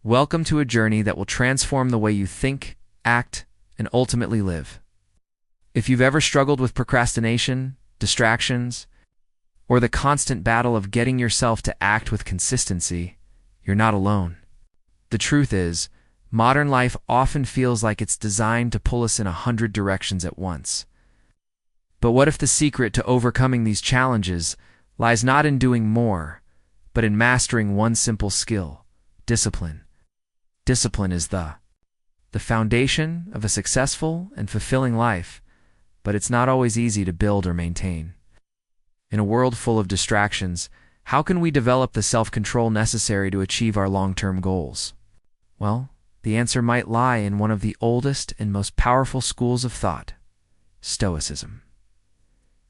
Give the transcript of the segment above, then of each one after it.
Welcome to a journey that will transform the way you think, act, and ultimately live. If you've ever struggled with procrastination, distractions, or the constant battle of getting yourself to act with consistency, you're not alone. The truth is, modern life often feels like it's designed to pull us in 100 directions at once. But what if the secret to overcoming these challenges lies not in doing more, but in mastering one simple skill: discipline? Discipline is the foundation of a successful and fulfilling life, but it's not always easy to build or maintain. In a world full of distractions, how can we develop the self-control necessary to achieve our long-term goals? Well, the answer might lie in one of the oldest and most powerful schools of thought: Stoicism.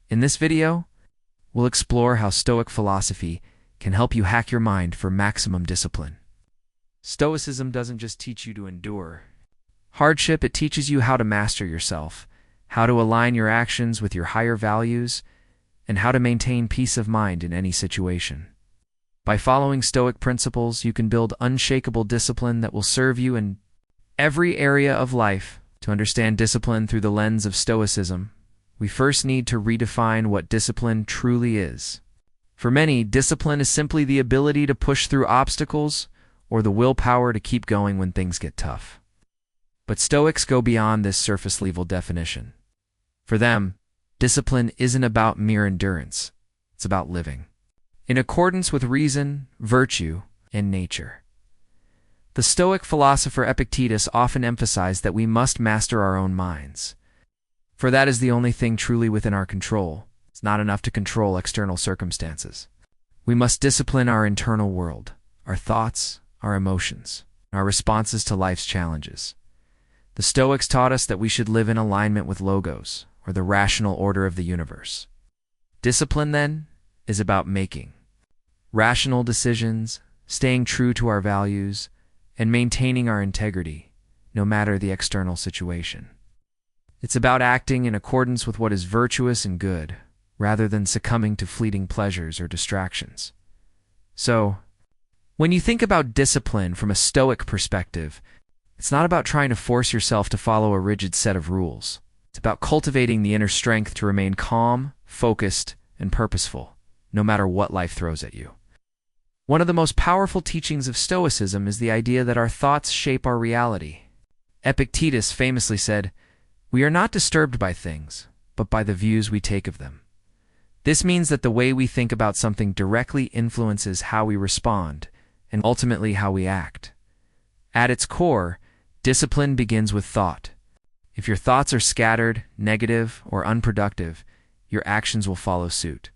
In this video, we'll explore how Stoic philosophy can help you hack your mind for maximum discipline. Stoicism doesn't just teach you to endure hardship, it teaches you how to master yourself, how to align your actions with your higher values, and how to maintain peace of mind in any situation. By following Stoic principles, you can build unshakable discipline that will serve you in every area of life. To understand discipline through the lens of Stoicism, we first need to redefine what discipline truly is. For many, discipline is simply the ability to push through obstacles or the willpower to keep going when things get tough. But Stoics go beyond this surface-level definition. For them, discipline isn't about mere endurance. It's about living in accordance with reason, virtue, and nature. The Stoic philosopher Epictetus often emphasized that we must master our own minds, for that is the only thing truly within our control. It's not enough to control external circumstances. We must discipline our internal world, our thoughts, our emotions, our responses to life's challenges. The Stoics taught us that we should live in alignment with logos, or the rational order of the universe. Discipline, then, is about making rational decisions, staying true to our values, and maintaining our integrity, no matter the external situation. It's about acting in accordance with what is virtuous and good, rather than succumbing to fleeting pleasures or distractions. So, when you think about discipline from a Stoic perspective, it's not about trying to force yourself to follow a rigid set of rules. It's about cultivating the inner strength to remain calm, focused, and purposeful, no matter what life throws at you. One of the most powerful teachings of Stoicism is the idea that our thoughts shape our reality. Epictetus famously said, "We are not disturbed by things, but by the views we take of them." This means that the way we think about something directly influences how we respond, and ultimately how we act. At its core, discipline begins with thought. If your thoughts are scattered, negative, or unproductive, your actions will follow suit.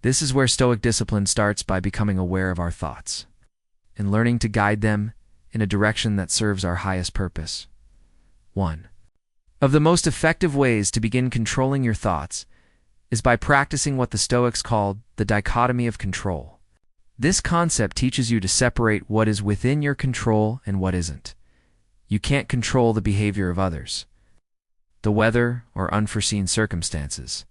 This is where Stoic discipline starts, by becoming aware of our thoughts and learning to guide them in a direction that serves our highest purpose. 1. Of the most effective ways to begin controlling your thoughts is by practicing what the Stoics called the dichotomy of control. This concept teaches you to separate what is within your control and what isn't. You can't control the behavior of others, the weather, or unforeseen circumstances.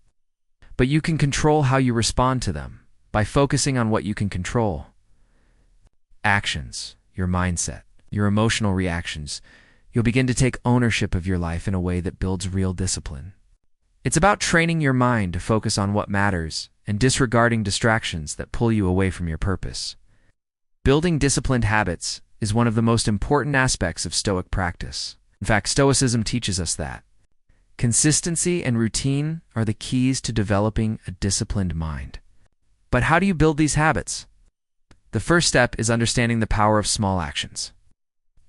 But you can control how you respond to them by focusing on what you can control. Actions, your mindset, your emotional reactions. You'll begin to take ownership of your life in a way that builds real discipline. It's about training your mind to focus on what matters and disregarding distractions that pull you away from your purpose. Building disciplined habits is one of the most important aspects of Stoic practice. In fact, Stoicism teaches us that consistency and routine are the keys to developing a disciplined mind. But how do you build these habits? The first step is understanding the power of small actions.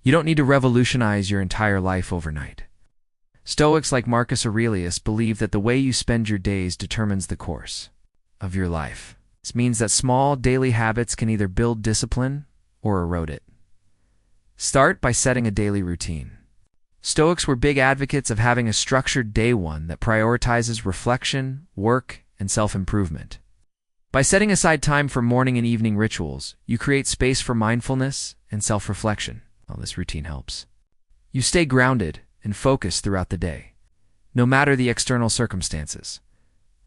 You don't need to revolutionize your entire life overnight. Stoics like Marcus Aurelius believe that the way you spend your days determines the course of your life. This means that small daily habits can either build discipline or erode it. Start by setting a daily routine. Stoics were big advocates of having a structured day one that prioritizes reflection, work, and self-improvement. By setting aside time for morning and evening rituals, you create space for mindfulness and self-reflection. Well, this routine helps you stay grounded and focused throughout the day, no matter the external circumstances.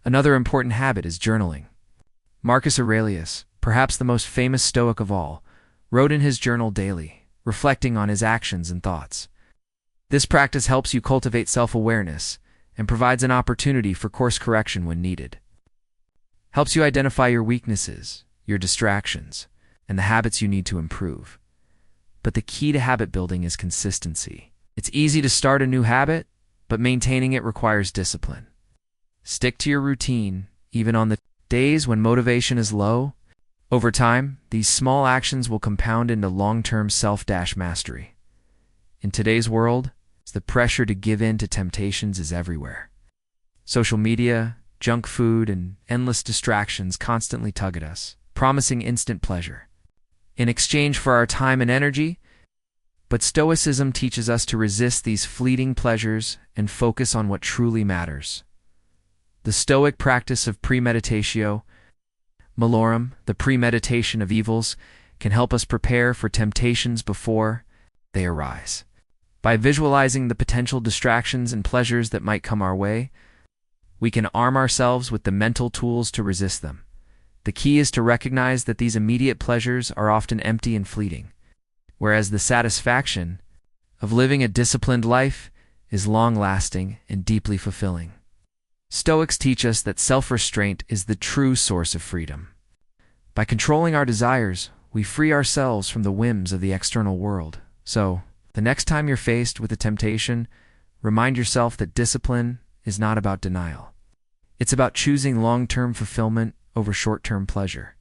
Another important habit is journaling. Marcus Aurelius, perhaps the most famous Stoic of all, wrote in his journal daily, reflecting on his actions and thoughts. This practice helps you cultivate self-awareness and provides an opportunity for course correction when needed. Helps you identify your weaknesses, your distractions, and the habits you need to improve. But the key to habit building is consistency. It's easy to start a new habit, but maintaining it requires discipline. Stick to your routine, even on the days when motivation is low. Over time, these small actions will compound into long-term self-mastery. In today's world, the pressure to give in to temptations is everywhere. Social media, junk food, and endless distractions constantly tug at us, promising instant pleasure in exchange for our time and energy. But Stoicism teaches us to resist these fleeting pleasures and focus on what truly matters. The Stoic practice of premeditatio malorum, the premeditation of evils, can help us prepare for temptations before they arise. By visualizing the potential distractions and pleasures that might come our way, we can arm ourselves with the mental tools to resist them. The key is to recognize that these immediate pleasures are often empty and fleeting, whereas the satisfaction of living a disciplined life is long-lasting and deeply fulfilling. Stoics teach us that self-restraint is the true source of freedom. By controlling our desires, we free ourselves from the whims of the external world. So, the next time you're faced with a temptation, remind yourself that discipline is not about denial. It's about choosing long-term fulfillment over short-term pleasure.